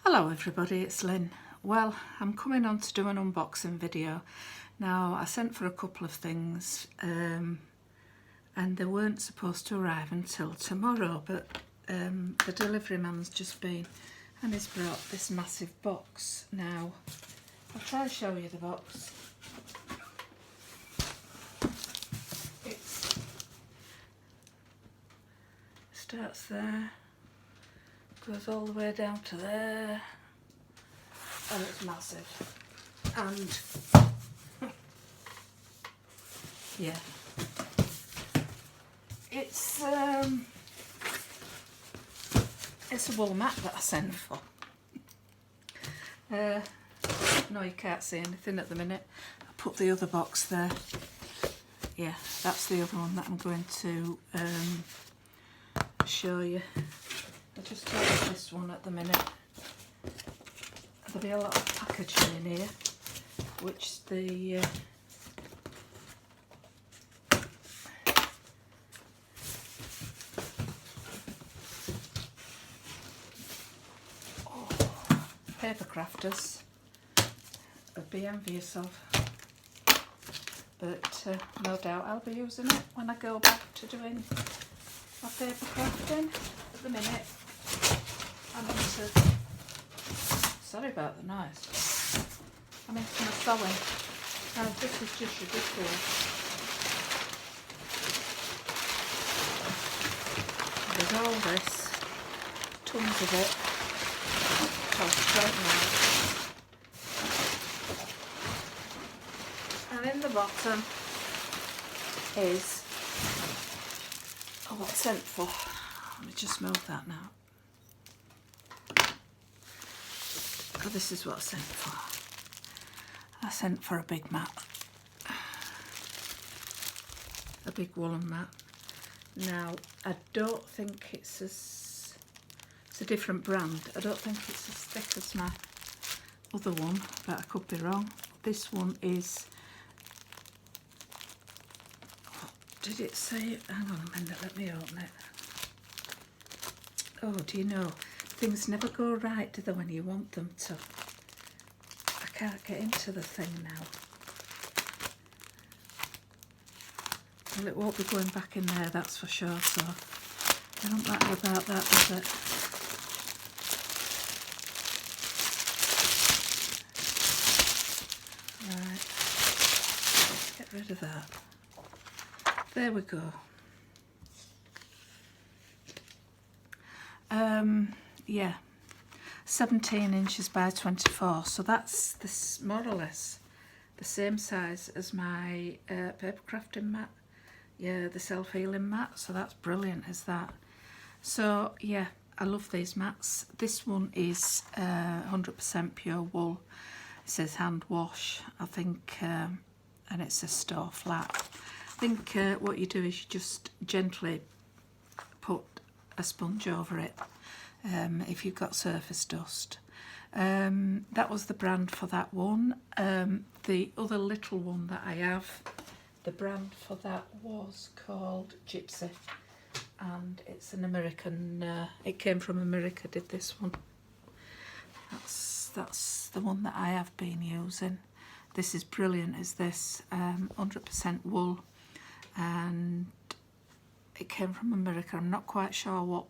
Hello everybody, it's Lynn. Well, I'm coming on to do an unboxing video. Now, I sent for a couple of things and they weren't supposed to arrive until tomorrow, but the delivery man's just been and he's brought this massive box. Now, I'll try to show you the box. It starts there, goes all the way down to there, and it's massive. And yeah, it's a wool mat that I sent for. No, you can't see anything at the minute. I put the other box there. Yeah, that's the other one that I'm going to show you. I'll just tell you this one at the minute. There'll be a lot of packaging in here, which the paper crafters would be envious of, but no doubt I'll be using it when I go back to doing my paper crafting. At the minute I'm into, sorry about the noise, I'm into my sewing. Now this is just ridiculous. There's all this, tons of it. And in the bottom is what I sent for. Let me just move that now. Oh, this is what I sent for. I sent for a big mat, a big woolen mat. Now I don't think it's a different brand. I don't think it's as thick as my other one, but I could be wrong. This one is, oh, did it say, hang on a minute, let me open it. Oh, do you know, things never go right, do they, when you want them to? I can't get into the thing now. Well, it won't be going back in there, that's for sure, so I don't matter about that, does it? Right, let's get rid of that. There we go. Yeah, 17 inches by 24, so that's this more or less the same size as my paper crafting mat. Yeah, the self-healing mat, so that's brilliant, is that? So yeah, I love these mats. This one is 100% pure wool. It says hand wash, I think, and it says store flat. I think what you do is you just gently put a sponge over it if you've got surface dust. That was the brand for that one. The other little one that I have, the brand for that was called Gypsy, and it's an American, it came from America, did this one. That's the one that I have been using. This is brilliant, is this, 100% wool, and it came from America. I'm not quite sure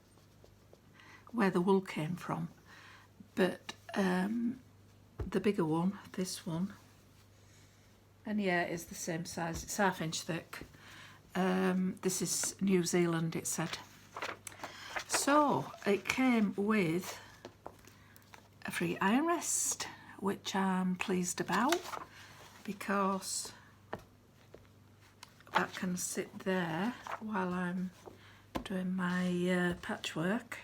where the wool came from, but the bigger one, this one, and yeah, it's the same size, it's ½ inch thick. This is New Zealand, it said. So it came with a free iron rest, which I'm pleased about, because that can sit there while I'm doing my patchwork,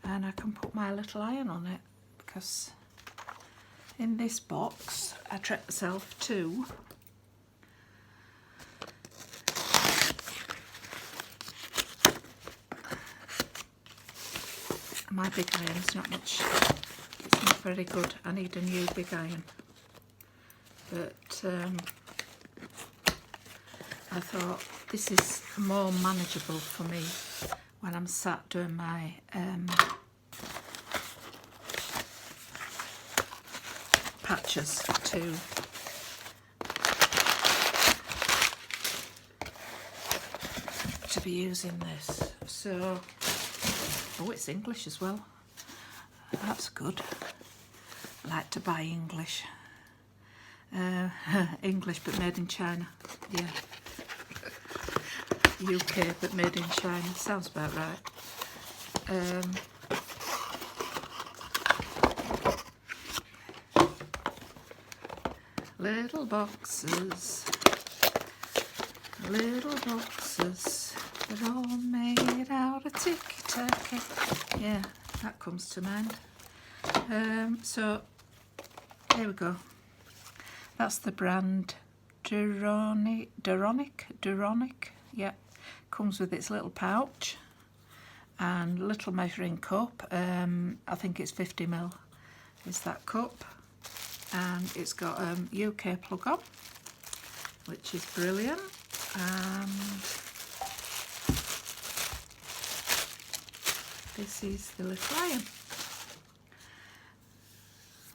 and I can put my little iron on it, because in this box I treat myself to my big iron's not much, it's not very good. I need a new big iron, but I thought this is more manageable for me when I'm sat doing my patches to be using this. So, oh, it's English as well. That's good. I like to buy English. English but made in China. Yeah. UK but made in China. Sounds about right. Little boxes. Little boxes. They're all made out of ticky-tacky. Yeah, that comes to mind. So, there we go. That's the brand Duronic. Yeah, comes with its little pouch and little measuring cup. I think it's 50ml is that cup, and it's got a UK plug on, which is brilliant. And this is the little iron,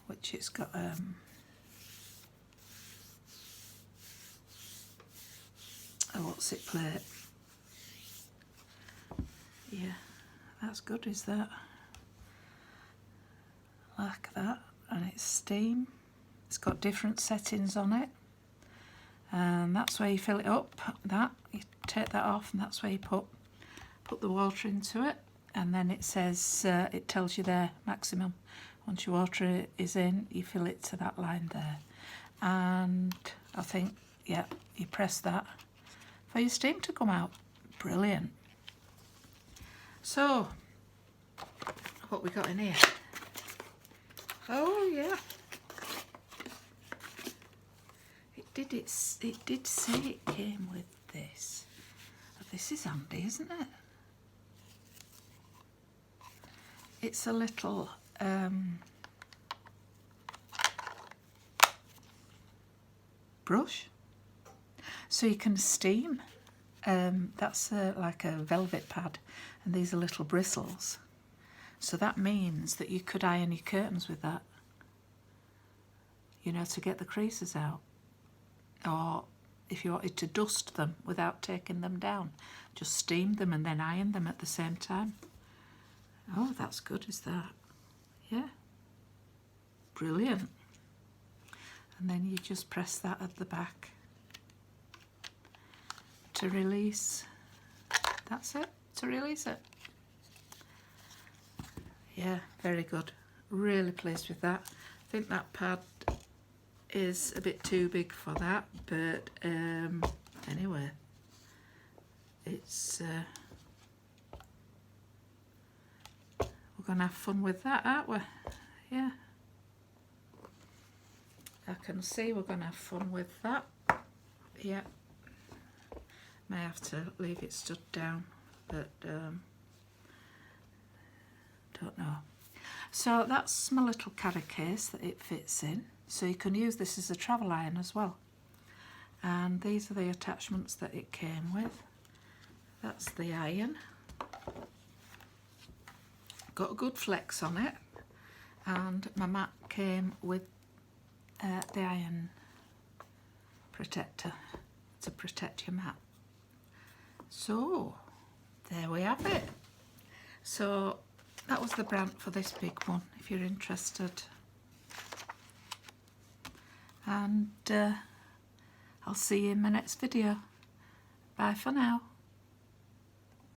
which it's got what's it plate. Yeah, that's good, is that? Like that, and it's steam. It's got different settings on it, and that's where you fill it up. That you take that off, and that's where you put the water into it, and then it says it tells you there maximum. Once your water is in, you fill it to that line there, and I think, yeah, you press that for your steam to come out. Brilliant. So, what we got in here? Oh yeah, it did say it came with this. This is handy, isn't it? It's a little brush, so you can steam. That's like a velvet pad, and these are little bristles. So that means that you could iron your curtains with that, you know, to get the creases out. Or if you wanted to dust them without taking them down, just steam them and then iron them at the same time. Oh, that's good, is that? Yeah. Brilliant. And then you just press that at the back to release. That's it, to release it. Yeah, very good. Really pleased with that. I think that pad is a bit too big for that, but anyway, it's we're gonna have fun with that, aren't we? Yeah, I can see we're gonna have fun with that. Yeah, may have to leave it stood down, but don't know. So that's my little carry case that it fits in. So you can use this as a travel iron as well. And these are the attachments that it came with. That's the iron. Got a good flex on it. And my mat came with the iron protector to protect your mat. So there we have it. So that was the brand for this big one, if you're interested. And I'll see you in my next video. Bye for now.